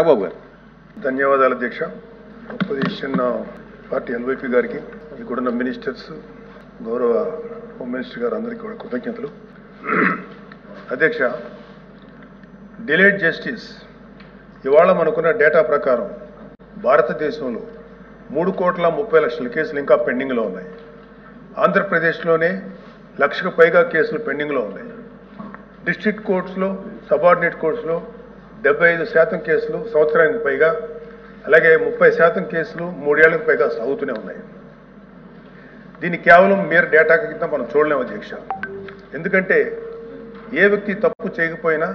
నాగబాబు గారు. ధన్యవాదాలు అధ్యక్ష. అపోజిషన్ పార్టీ ఎల్వైపీ గారికి, ఇక్కడున్న మినిస్టర్స్, గౌరవ హోమ్ మినిస్టర్ గారు అందరికీ కూడా కృతజ్ఞతలు. అధ్యక్ష, డిలేడ్ జస్టిస్ ఇవాళ మనకున్న డేటా ప్రకారం భారతదేశంలో 3,30,00,000 కేసులు ఇంకా పెండింగ్లో ఉన్నాయి. ఆంధ్రప్రదేశ్లోనే 1,00,000కు పైగా కేసులు పెండింగ్లో ఉన్నాయి. డిస్ట్రిక్ట్ కోర్ట్స్లో, సబార్డినేట్ కోర్ట్స్లో 75% కేసులు సంవత్సరానికి పైగా, అలాగే 30% కేసులు 3 ఏళ్లకు పైగా సాగుతూనే ఉన్నాయి. దీన్ని కేవలం mere డేటా కింద మనం చూడలేము అధ్యక్ష. ఎందుకంటే ఏ వ్యక్తి తప్పు చేయకపోయినా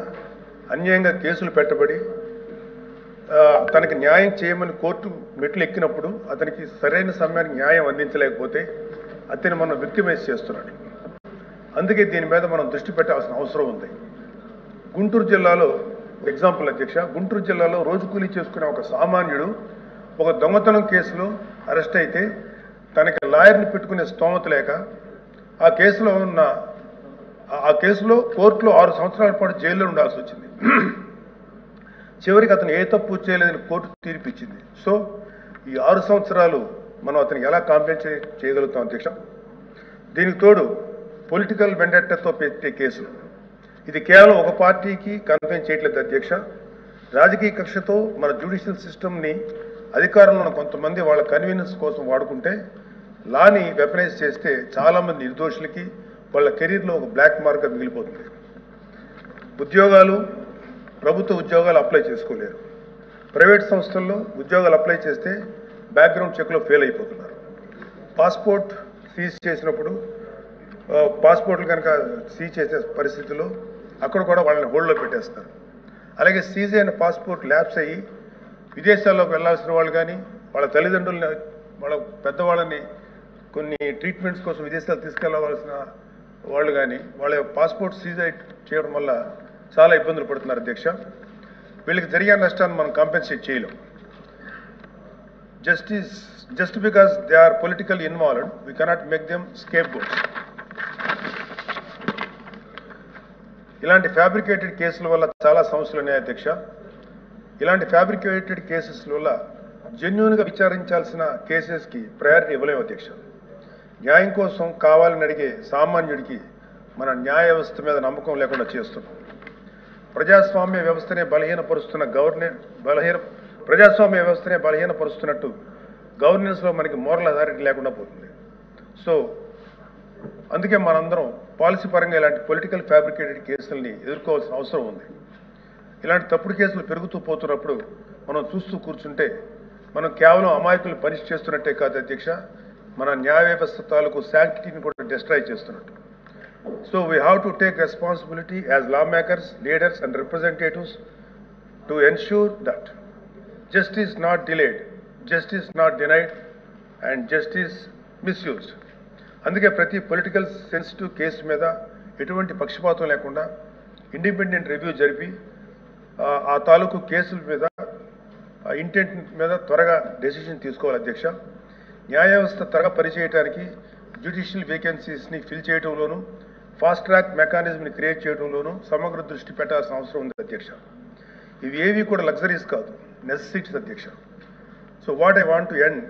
అన్యాయంగా కేసులు పెట్టబడి తనకి న్యాయం చేయమని కోర్టు మెట్లు ఎక్కినప్పుడు అతనికి సరైన సమయానికి న్యాయం అందించలేకపోతే అతన్ని మనం విక్టిమైజ్ చేస్తున్నాడు. అందుకే దీని మీద మనం దృష్టి పెట్టాల్సిన అవసరం ఉంది. గుంటూరు జిల్లాలో ఎగ్జాంపుల్ అధ్యక్ష, గుంటూరు జిల్లాలో రోజు కూలీ చేసుకునే ఒక సామాన్యుడు ఒక దొంగతనం కేసులో అరెస్ట్ అయితే తనకి లాయర్ని పెట్టుకునే స్తోమత లేక ఆ కేసులో కోర్టులో 6 సంవత్సరాల పాటు జైల్లో ఉండాల్సి వచ్చింది. చివరికి అతను ఏ తప్పు చేయలేదని కోర్టు తీర్పిచ్చింది. సో ఈ 6 సంవత్సరాలు మనం అతనికి ఎలా కాంపెన్సేట్ చేయగలుగుతాం అధ్యక్ష? దీనికి తోడు పొలిటికల్ వెండెట్టాతో పెట్టే కేసులు, ఇది కేవలం ఒక పార్టీకి కన్ఫైన్ చేయట్లేదు అధ్యక్ష. రాజకీయ కక్షతో మన జ్యుడిషియల్ సిస్టమ్ని అధికారంలో ఉన్న కొంతమంది వాళ్ళ కన్వీనియన్స్ కోసం వాడుకుంటే లాని వెపనైజ్ చేస్తే చాలామంది నిర్దోషులకి వాళ్ళ కెరీర్లో ఒక బ్లాక్ మార్క్గా మిగిలిపోతుంది. ప్రభుత్వ ఉద్యోగాలు అప్లై చేసుకోలేరు. ప్రైవేట్ సంస్థల్లో ఉద్యోగాలు అప్లై చేస్తే బ్యాక్గ్రౌండ్ చెక్లో ఫెయిల్ అయిపోతున్నారు. పాస్పోర్ట్ సీజ్ చేసినప్పుడు పాస్పోర్ట్లు కనుక సీజ్ చేసే పరిస్థితుల్లో అక్కడ కూడా వాళ్ళని హోల్డ్లో పెట్టేస్తారు. అలాగే సీజ్ అయిన పాస్పోర్ట్ ల్యాప్స్ అయ్యి విదేశాల్లోకి వెళ్లాల్సిన వాళ్ళు కానీ, వాళ్ళ తల్లిదండ్రులని, వాళ్ళ పెద్దవాళ్ళని కొన్ని ట్రీట్మెంట్స్ కోసం విదేశాలు తీసుకెళ్లవలసిన వాళ్ళు కానీ వాళ్ళ పాస్పోర్ట్ సీజ్ చేయడం వల్ల చాలా ఇబ్బందులు పడుతున్నారు అధ్యక్ష. వీళ్ళకి జరిగే నష్టాన్ని మనం కాంపెన్సేట్ చేయలేం. Just because they are political involved we cannot make them scapegoats. ఇలాంటి ఫ్యాబ్రికేటెడ్ కేసుల వల్ల చాలా సమస్యలు ఉన్నాయి అధ్యక్ష. ఇలాంటి ఫ్యాబ్రికేటెడ్ కేసెస్ వల్ల జెన్యూన్గా విచారించాల్సిన కేసెస్కి ప్రయారిటీ ఇవ్వలేము అధ్యక్ష. న్యాయం కోసం కావాలని అడిగే సామాన్యుడికి మన న్యాయ వ్యవస్థ మీద నమ్మకం లేకుండా చేస్తున్నాం. ప్రజాస్వామ్య వ్యవస్థనే బలహీనపరుస్తున్నట్టు గవర్నెన్స్లో మనకి మోరల్ అథారిటీ లేకుండా పోతుంది. సో అందుకే మనందరం పాలసీ పరంగా ఇలాంటి పొలిటికల్ ఫ్యాబ్రికేటెడ్ కేసుల్ని ఎదుర్కోవాల్సిన అవసరం ఉంది. ఇలాంటి తప్పుడు కేసులు పెరుగుతూ పోతున్నప్పుడు మనం చూస్తూ కూర్చుంటే మనం కేవలం అమాయకులు పనిష్ చేస్తున్నట్టే కాదు అధ్యక్ష, మన న్యాయ వ్యవస్థ తాలూకు శాంక్టిటీని కూడా డిస్ట్రాయ్ చేస్తున్నట్టు. So we have to take responsibility as lawmakers, leaders and representatives to ensure that justice not delayed, justice not denied and justice misused. అందుకే ప్రతి పొలిటికల్ సెన్సిటివ్ కేసు మీద ఎటువంటి పక్షపాతం లేకుండా ఇండిపెండెంట్ రివ్యూ జరిపి ఆ తాలూకు కేసుల మీద ఇంటెంట్ మీద త్వరగా డెసిషన్ తీసుకోవాలి అధ్యక్ష. న్యాయ వ్యవస్థ త్వరగా పనిచేయడానికి జ్యుడిషియల్ వేకెన్సీస్ని ఫిల్ చేయడంలోనూ ఫాస్ట్ ట్రాక్ మెకానిజంని క్రియేట్ చేయడంలోనూ సమగ్ర దృష్టి పెట్టాల్సిన అవసరం ఉంది అధ్యక్ష. ఇవి ఏవి కూడా లగ్జరీస్ కాదు, నెసెసిటీస్ అధ్యక్ష. So what I want to end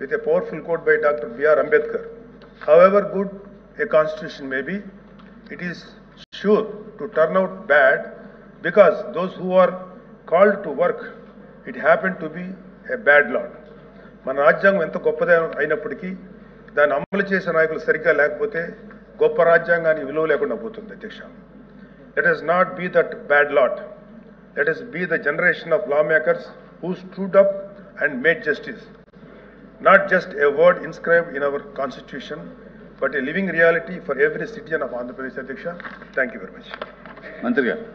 with a powerful quote by doctor B R Ambedkar. However good a constitution may be, it is sure to turn out bad because those who are called to work it happen to be a bad lot. మన రాజ్యాంగం ఎంత గొప్పదే అయినప్పటికీ దాన్ని అమలు చేసే నాయకులు సరిగ్గా లేకపోతే గొప్ప రాజ్యాంగానికి విలువ లేకుండా పోతుంది అధ్యక్ష. Let us not be that bad lot. Let us be the generation of lawmakers who stood up and made justice. Not just a word inscribed in our constitution, but a living reality for every citizen of Andhra Pradesh, Adhyaksha. Thank you very much. మంత్రి గారు.